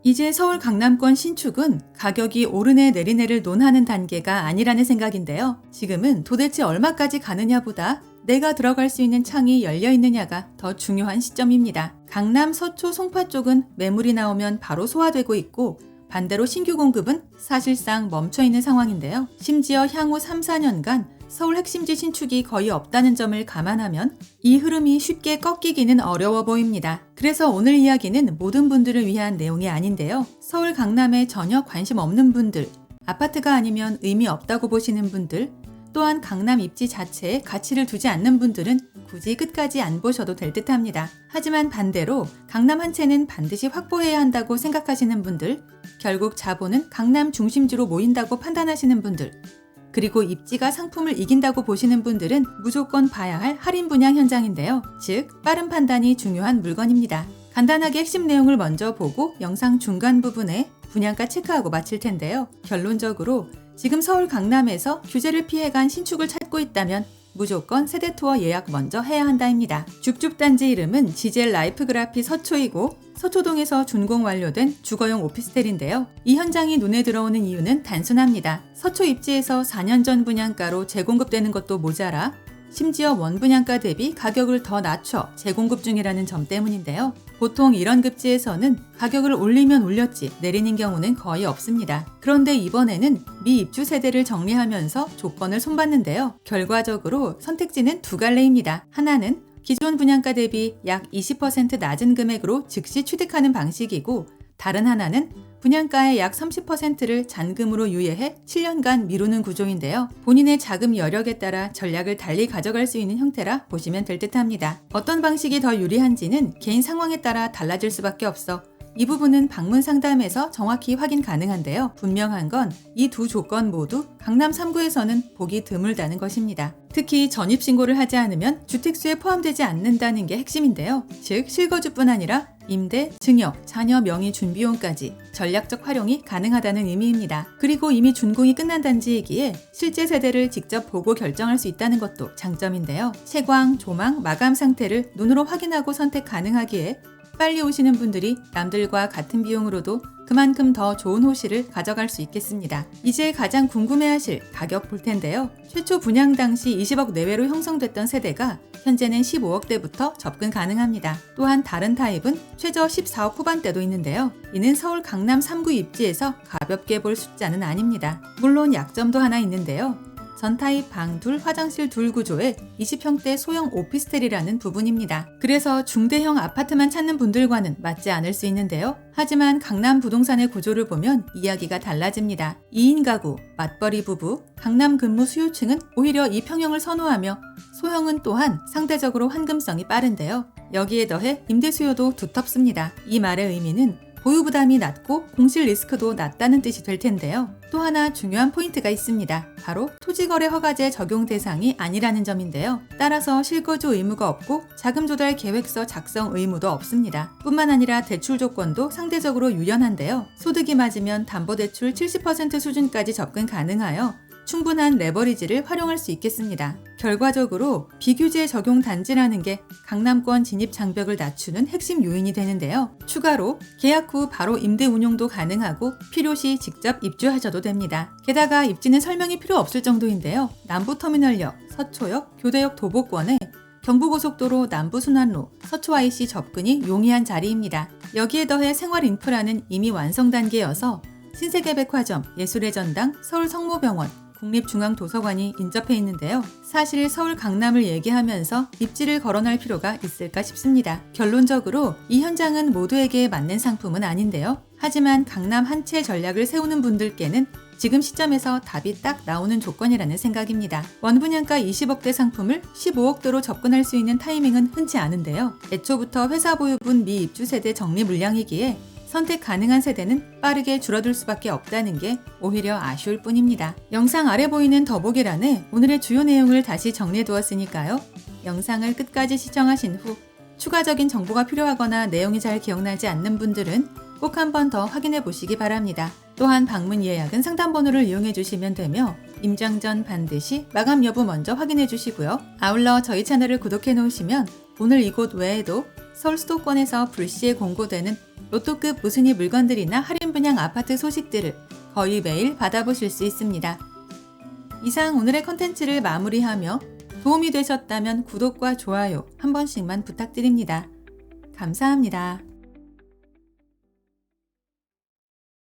이제 서울 강남권 신축은 가격이 오르네 내리네를 논하는 단계가 아니라는 생각인데요. 지금은 도대체 얼마까지 가느냐보다 내가 들어갈 수 있는 창이 열려 있느냐가 더 중요한 시점입니다. 강남 서초 송파 쪽은 매물이 나오면 바로 소화되고 있고 반대로 신규 공급은 사실상 멈춰 있는 상황인데요. 심지어 향후 3, 4년간 서울 핵심지 신축이 거의 없다는 점을 감안하면 이 흐름이 쉽게 꺾이기는 어려워 보입니다. 그래서 오늘 이야기는 모든 분들을 위한 내용이 아닌데요. 서울 강남에 전혀 관심 없는 분들, 아파트가 아니면 의미 없다고 보시는 분들, 또한 강남 입지 자체에 가치를 두지 않는 분들은 굳이 끝까지 안 보셔도 될 듯합니다. 하지만 반대로 강남 한 채는 반드시 확보해야 한다고 생각하시는 분들, 결국 자본은 강남 중심지로 모인다고 판단하시는 분들, 그리고 입지가 상품을 이긴다고 보시는 분들은 무조건 봐야 할 할인 분양 현장인데요. 즉, 빠른 판단이 중요한 물건입니다. 간단하게 핵심 내용을 먼저 보고 영상 중간 부분에 분양가 체크하고 마칠 텐데요. 결론적으로 지금 서울 강남에서 규제를 피해간 신축을 찾고 있다면 무조건 세대투어 예약 먼저 해야 한다입니다. 줍줍단지 이름은 지젤 라이프그라피 서초이고 서초동에서 준공 완료된 주거용 오피스텔인데요. 이 현장이 눈에 들어오는 이유는 단순합니다. 서초 입지에서 4년 전 분양가로 재공급되는 것도 모자라 심지어 원분양가 대비 가격을 더 낮춰 재공급 중이라는 점 때문인데요. 보통 이런 급지에서는 가격을 올리면 올렸지 내리는 경우는 거의 없습니다. 그런데 이번에는 미입주 세대를 정리하면서 조건을 손봤는데요. 결과적으로 선택지는 두 갈래입니다. 하나는 기존 분양가 대비 약 20% 낮은 금액으로 즉시 취득하는 방식이고, 다른 하나는 분양가의 약 30%를 잔금으로 유예해 7년간 미루는 구조인데요. 본인의 자금 여력에 따라 전략을 달리 가져갈 수 있는 형태라 보시면 될 듯합니다. 어떤 방식이 더 유리한지는 개인 상황에 따라 달라질 수밖에 없어 이 부분은 방문 상담에서 정확히 확인 가능한데요. 분명한 건 이 두 조건 모두 강남 3구에서는 보기 드물다는 것입니다. 특히 전입신고를 하지 않으면 주택수에 포함되지 않는다는 게 핵심인데요. 즉, 실거주뿐 아니라 임대, 증여, 자녀 명의 준비용까지 전략적 활용이 가능하다는 의미입니다. 그리고 이미 준공이 끝난 단지이기에 실제 세대를 직접 보고 결정할 수 있다는 것도 장점인데요. 채광, 조망, 마감 상태를 눈으로 확인하고 선택 가능하기에 빨리 오시는 분들이 남들과 같은 비용으로도 그만큼 더 좋은 호실을 가져갈 수 있겠습니다. 이제 가장 궁금해하실 가격 볼 텐데요. 최초 분양 당시 20억 내외로 형성됐던 세대가 현재는 15억대부터 접근 가능합니다. 또한 다른 타입은 최저 14억 후반대도 있는데요. 이는 서울 강남 3구 입지에서 가볍게 볼 숫자는 아닙니다. 물론 약점도 하나 있는데요. 전타입 방 둘, 화장실 둘 구조의 20평대 소형 오피스텔이라는 부분입니다. 그래서 중대형 아파트만 찾는 분들과는 맞지 않을 수 있는데요. 하지만 강남 부동산의 구조를 보면 이야기가 달라집니다. 2인 가구, 맞벌이 부부, 강남 근무 수요층은 오히려 이 평형을 선호하며 소형은 또한 상대적으로 환금성이 빠른데요. 여기에 더해 임대 수요도 두텁습니다. 이 말의 의미는 보유 부담이 낮고 공실 리스크도 낮다는 뜻이 될 텐데요. 또 하나 중요한 포인트가 있습니다. 바로 토지거래 허가제 적용 대상이 아니라는 점인데요. 따라서 실거주 의무가 없고 자금 조달 계획서 작성 의무도 없습니다. 뿐만 아니라 대출 조건도 상대적으로 유연한데요. 소득이 맞으면 담보대출 70% 수준까지 접근 가능하여 충분한 레버리지를 활용할 수 있겠습니다. 결과적으로 비규제 적용 단지라는 게 강남권 진입 장벽을 낮추는 핵심 요인이 되는데요. 추가로 계약 후 바로 임대 운용도 가능하고 필요시 직접 입주하셔도 됩니다. 게다가 입지는 설명이 필요 없을 정도인데요. 남부터미널역, 서초역, 교대역 도보권에 경부고속도로 남부순환로, 서초 IC 접근이 용이한 자리입니다. 여기에 더해 생활 인프라는 이미 완성 단계여서 신세계백화점, 예술의 전당, 서울성모병원, 국립중앙도서관이 인접해 있는데요. 사실 서울 강남을 얘기하면서 입지를 거론할 필요가 있을까 싶습니다. 결론적으로 이 현장은 모두에게 맞는 상품은 아닌데요. 하지만 강남 한 채 전략을 세우는 분들께는 지금 시점에서 답이 딱 나오는 조건이라는 생각입니다. 원분양가 20억대 상품을 15억대로 접근할 수 있는 타이밍은 흔치 않은데요. 애초부터 회사 보유분 미입주 세대 정리 물량이기에 선택 가능한 세대는 빠르게 줄어들 수밖에 없다는 게 오히려 아쉬울 뿐입니다. 영상 아래 보이는 더보기란에 오늘의 주요 내용을 다시 정리해 두었으니까요. 영상을 끝까지 시청하신 후 추가적인 정보가 필요하거나 내용이 잘 기억나지 않는 분들은 꼭 한 번 더 확인해 보시기 바랍니다. 또한 방문 예약은 상담번호를 이용해 주시면 되며 임장 전 반드시 마감 여부 먼저 확인해 주시고요. 아울러 저희 채널을 구독해 놓으시면 오늘 이곳 외에도 서울 수도권에서 불시에 공고되는 로또급 무순위 물건들이나 할인 분양 아파트 소식들을 거의 매일 받아보실 수 있습니다. 이상 오늘의 컨텐츠를 마무리하며 도움이 되셨다면 구독과 좋아요 한 번씩만 부탁드립니다. 감사합니다.